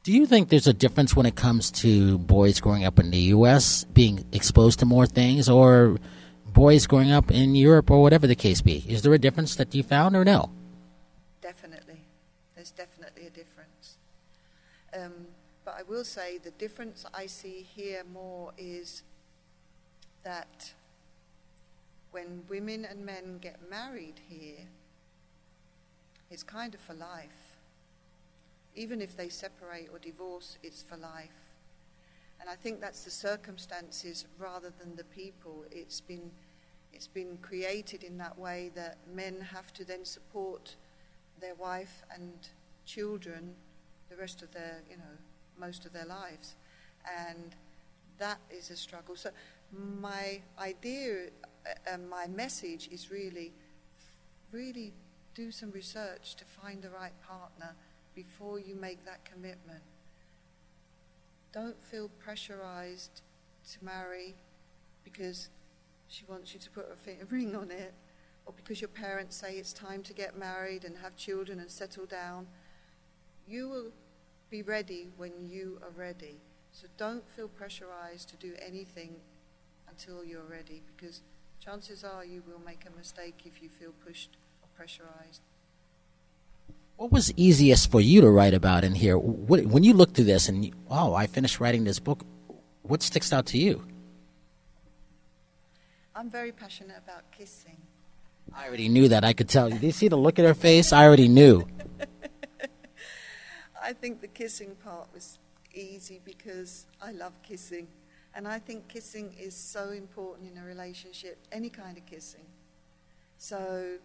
Do you think there's a difference when it comes to boys growing up in the U.S. being exposed to more things, or boys growing up in Europe, or whatever the case be? Is there a difference that you found, or no? Definitely. There's definitely a difference. But I will say the difference I see here more is that when women and men get married here, it's kind of for life. Even if they separate or divorce, it's for life. And I think that's the circumstances rather than the people. It's been created in that way that men have to then support their wife and children the rest of their, most of their lives. And that is a struggle. So my idea and my message is really do some research to find the right partner before you make that commitment. Don't feel pressurized to marry because she wants you to put a ring on it, or because your parents say it's time to get married and have children and settle down. You will be ready when you are ready. So don't feel pressurized to do anything until you're ready, because chances are you will make a mistake if you feel pushed or pressurized. What was easiest for you to write about in here? When you look through this and, I finished writing this book, what sticks out to you? I'm very passionate about kissing. I already knew that. I could tell. Did you see the look at her face? I already knew. I think the kissing part was easy because I love kissing. And I think kissing is so important in a relationship, any kind of kissing. So,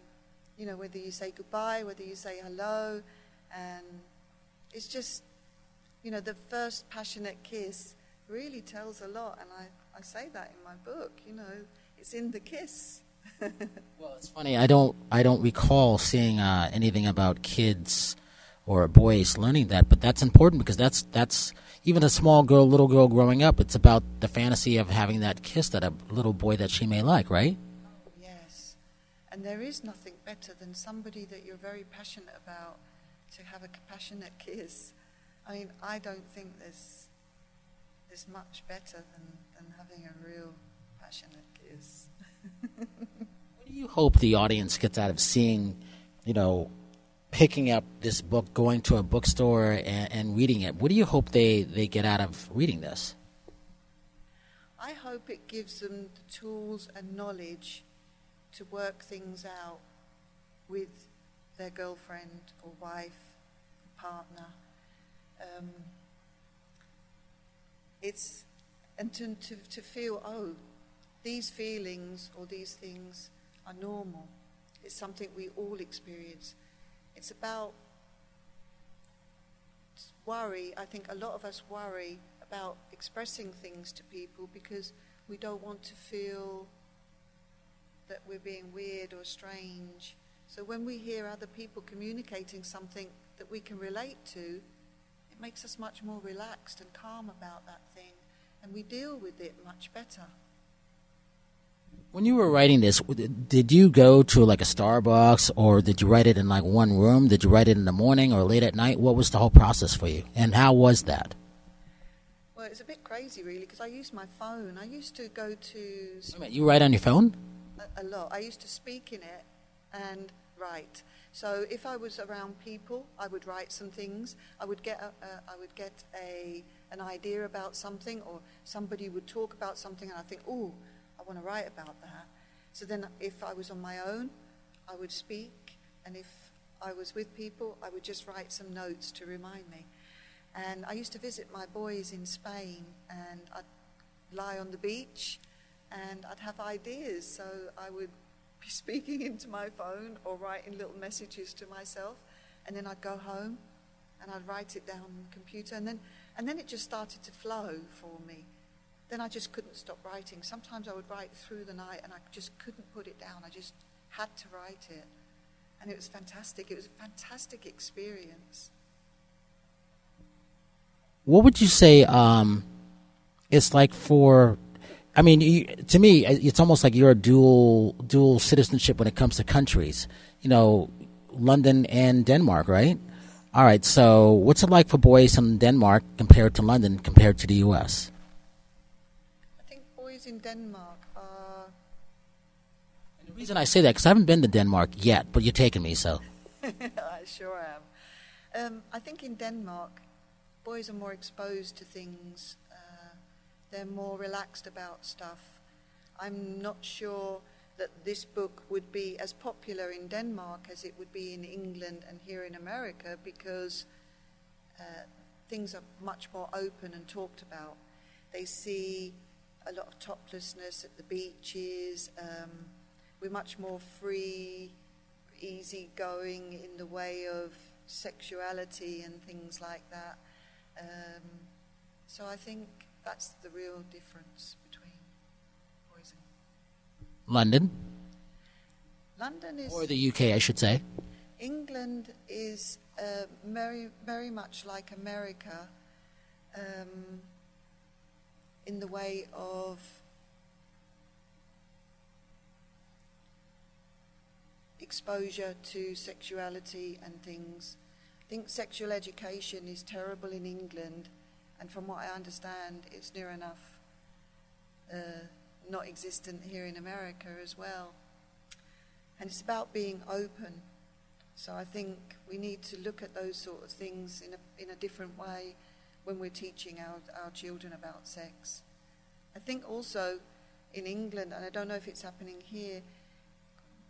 whether you say goodbye, whether you say hello, and it's just, the first passionate kiss really tells a lot. And I say that in my book, it's in the kiss. Well, it's funny. I don't recall seeing anything about kids or boys learning that, but that's important because that's even a little girl growing up. It's about the fantasy of having that kiss that a little boy that she may like, right? Yes, and there is nothing better than somebody that you're very passionate about to have a passionate kiss. I mean, I don't think there's much better than having a real passionate kiss. What do you hope the audience gets out of seeing, picking up this book, going to a bookstore and reading it? What do you hope they get out of reading this? I hope it gives them the tools and knowledge to work things out with their girlfriend or wife or partner. To feel, these feelings or these things are normal. It's something we all experience. It's about worry. I think a lot of us worry about expressing things to people because we don't want to feel that we're being weird or strange. So when we hear other people communicating something that we can relate to, it makes us much more relaxed and calm about that thing, and we deal with it much better. When you were writing this, did you go to like a Starbucks, or did you write it in like one room? Did you write it in the morning or late at night? What was the whole process for you, and how was that? Well, it's a bit crazy, really, because I used my phone. I used to go to... Wait a minute, you write on your phone? A lot. I used to speak in it and write. So if I was around people, I would write some things. I would get an idea about something, or somebody would talk about something, and I think, I want to write about that. So then if I was on my own, I would speak, and if I was with people, I would just write some notes to remind me. And I used to visit my boys in Spain, and I'd lie on the beach, and I'd have ideas. So I would be speaking into my phone or writing little messages to myself, and then I'd go home, and I'd write it down on the computer, and then it just started to flow for me. Then I just couldn't stop writing. Sometimes I would write through the night, and I just couldn't put it down. I just had to write it. And it was fantastic. It was a fantastic experience. What would you say it's like for... I mean, to me, it's almost like you're a dual citizenship when it comes to countries. London and Denmark, right? All right, so what's it like for boys in Denmark compared to London, compared to the U.S.? I think boys in Denmark are... And the reason I say that, because I haven't been to Denmark yet, but you're taking me, so. I sure am. I think in Denmark, boys are more exposed to things. They're more relaxed about stuff. I'm not sure that this book would be as popular in Denmark as it would be in England and here in America, because things are much more open and talked about. They see a lot of toplessness at the beaches. We're much more free, easygoing in the way of sexuality and things like that. So I think that's the real difference between boys and... London? London is... Or the UK, I should say. England is very, very much like America in the way of exposure to sexuality and things. I think sexual education is terrible in England, and from what I understand, it's near enough not existent here in America as well. And it's about being open. So I think we need to look at those sort of things in a different way when we're teaching our children about sex. I think also in England, and I don't know if it's happening here,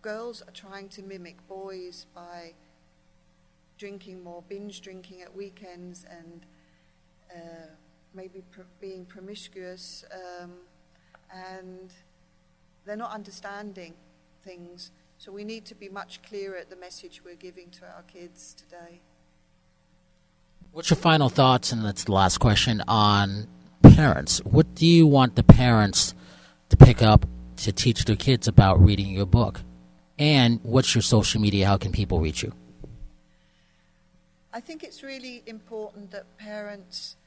girls are trying to mimic boys by drinking more, binge drinking at weekends, and maybe being promiscuous, and they're not understanding things. So we need to be much clearer at the message we're giving to our kids today. What's your final thoughts, and that's the last question, on parents? What do you want the parents to pick up to teach their kids about reading your book? And what's your social media? How can people reach you? I think it's really important that parents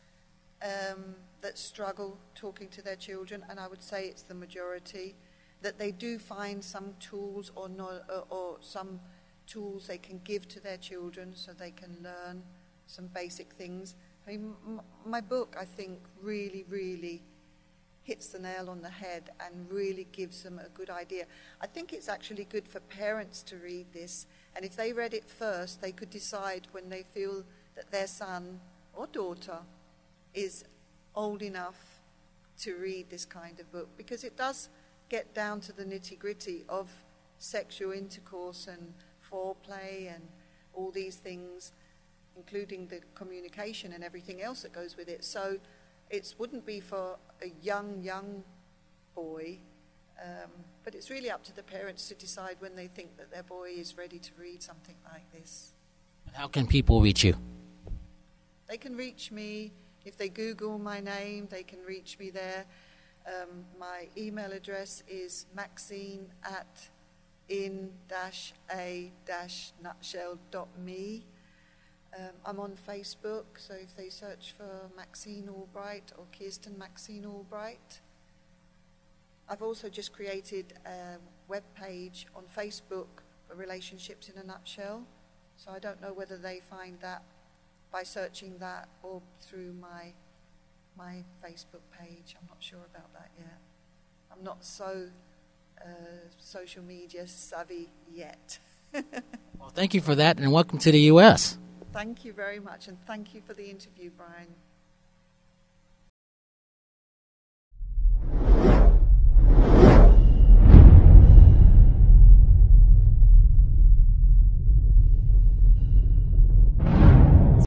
that struggle talking to their children, and I would say it's the majority, that they do find some tools or some tools they can give to their children so they can learn some basic things. I mean, my book, I think, really, really hits the nail on the head and really gives them a good idea. I think it's actually good for parents to read this, and if they read it first, they could decide when they feel that their son or daughter is old enough to read this kind of book, because it does get down to the nitty-gritty of sexual intercourse and foreplay and all these things, including the communication and everything else that goes with it. So it wouldn't be for a young boy, but it's really up to the parents to decide when they think that their boy is ready to read something like this. How can people reach you? They can reach me. If they Google my name, they can reach me there. My email address is maxine@in-a-nutshell.me. I'm on Facebook, so if they search for Maxine Albright or Kirsten Maxine Albright. I've also just created a web page on Facebook for Relationships in a Nutshell, so I don't know whether they find that by searching that or through my Facebook page. I'm not sure about that yet. I'm not so social media savvy yet. Well, thank you for that, and welcome to the U.S. Thank you very much, and thank you for the interview, Brian.